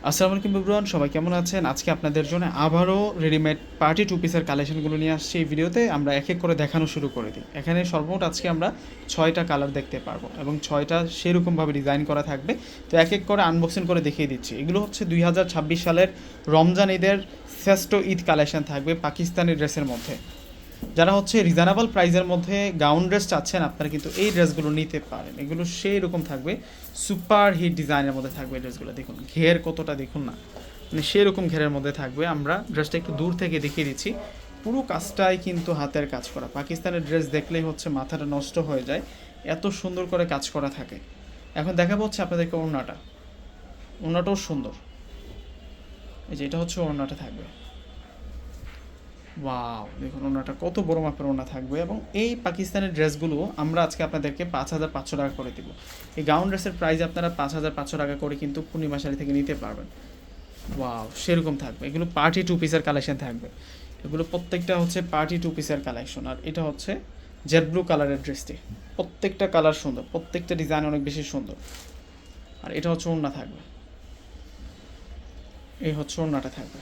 আসসালামু আলাইকুম এভরিওয়ান, সবাই কেমন আছেন? আজকে আপনাদের জন্য আবারও রেডিমেড পার্টি টু পিসের কালেকশনগুলো নিয়ে আসছি। এই ভিডিওতে আমরা এক এক করে দেখানো শুরু করে দিই। এখানে সর্বমোট আজকে আমরা 6টা কালার দেখতে পারবো এবং 6টা সেরকমভাবে ডিজাইন করা থাকবে। তো এক এক করে আনবক্সিং করে দেখিয়ে দিচ্ছি। এগুলো হচ্ছে 2026 সালের রমজান ঈদের শ্রেষ্ঠ ঈদ কালেকশন থাকবে পাকিস্তানি ড্রেসের মধ্যে। যারা হচ্ছে রিজনেবল প্রাইসের মধ্যে গাউন ড্রেস চাচ্ছেন, আপনারা কিন্তু এই ড্রেসগুলো নিতে পারেন। এগুলো সেই রকম থাকবে, সুপার হিট ডিজাইনের মধ্যে থাকবে। এই ড্রেসগুলো দেখুন, ঘের কতটা দেখুন না, মানে সেই রকম ঘেরের মধ্যে থাকবে। আমরা ড্রেসটা একটু দূর থেকে দেখিয়ে দিচ্ছি। পুরো কাজটাই কিন্তু হাতের কাজ করা। পাকিস্তানের ড্রেস দেখলেই হচ্ছে মাথাটা নষ্ট হয়ে যায়, এত সুন্দর করে কাজ করা থাকে। এখন দেখাবো হচ্ছে আপনাদেরকে ওড়নাটা। ওড়নাটাও সুন্দর, এই যে এটা হচ্ছে ওড়নাটা থাকবে। ওয়াও, দেখুন ওনাটা কত বড় মাপের ওনা থাকবে। এবং এই পাকিস্তানের ড্রেসগুলো আমরা আজকে আপনাদেরকে 5,500 টাকা করে দেবো। এই গাউন ড্রেসের প্রাইস আপনারা 5,500 টাকা করে কিন্তু পূর্ণিমা শাড়ি থেকে নিতে পারবেন। ওয়াও, সেরকম থাকবে। এগুলো পার্টি টু পিসের কালেকশন থাকবে। এগুলো প্রত্যেকটা হচ্ছে পার্টি টু পিসের কালেকশন। আর এটা হচ্ছে জেড ব্লু কালারের ড্রেসটি। প্রত্যেকটা কালার সুন্দর, প্রত্যেকটা ডিজাইন অনেক বেশি সুন্দর। আর এটা হচ্ছে ওড়না থাকবে, এই হচ্ছে ওড়নাটা থাকবে।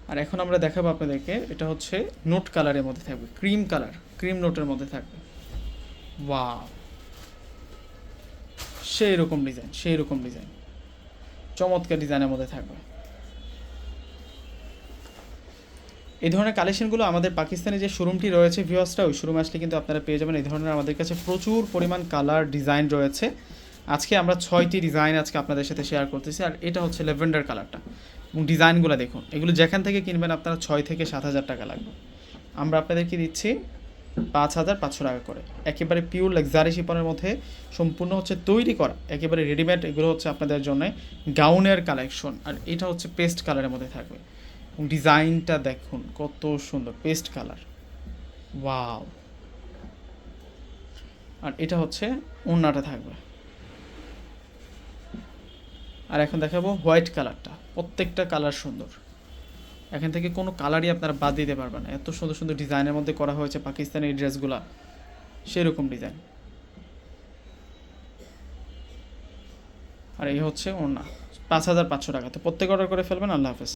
আর এখন আমরা দেখাবো আপনাদেরকে, এটা হচ্ছে নোট কালারের মধ্যে থাকবে, ক্রিম কালার, ক্রিম নোটের মধ্যে থাকবে। ওয়াও, সেই রকম ডিজাইন, সেই রকম ডিজাইন, চমৎকার ডিজাইনের মধ্যে থাকবে। এই ধরনের কালেকশনগুলো আমাদের পাকিস্তানে যে শোরুমটি রয়েছে ভিউয়ার্সরা, ওই শোরুমে আসলে কিন্তু আপনারা পেয়ে যাবেন। এই ধরনের আমাদের কাছে প্রচুর পরিমাণ কালার ডিজাইন রয়েছে। আজকে আমরা 6টি ডিজাইন আজকে আপনাদের সাথে শেয়ার করতেছি। আর এটা হচ্ছে ল্যাভেন্ডার কালারটা, এবং ডিজাইনগুলো দেখুন। এগুলো যেখান থেকে কিনবেন আপনারা 6 থেকে 7,000 টাকা লাগবে। আমরা আপনাদেরকে দিচ্ছি 5,500 টাকা করে। একেবারে পিওর লাক্সারি শিপনের মধ্যে সম্পূর্ণ হচ্ছে তৈরি করা, একেবারে রেডিমেড। এগুলো হচ্ছে আপনাদের জন্য গাউনের কালেকশন। আর এটা হচ্ছে পেস্ট কালারের মধ্যে থাকবে, এবং ডিজাইনটা দেখুন কত সুন্দর, পেস্ট কালার। ওয়াও, আর এটা হচ্ছে ওড়নাটা থাকবে। আর এখন দেখাবো হোয়াইট কালারটা। প্রত্যেকটা কালার সুন্দর, এখান থেকে কোনো কালারই আপনারা বাদ দিতে পারবেন না। এত সুন্দর সুন্দর ডিজাইনের মধ্যে করা হয়েছে পাকিস্তানি এই ড্রেসগুলা, সেরকম ডিজাইন। আর এই হচ্ছে ওড়না, 5,500 টাকা। তো প্রত্যেক অর্ডার করে ফেলবেন। আল্লাহ হাফেজ।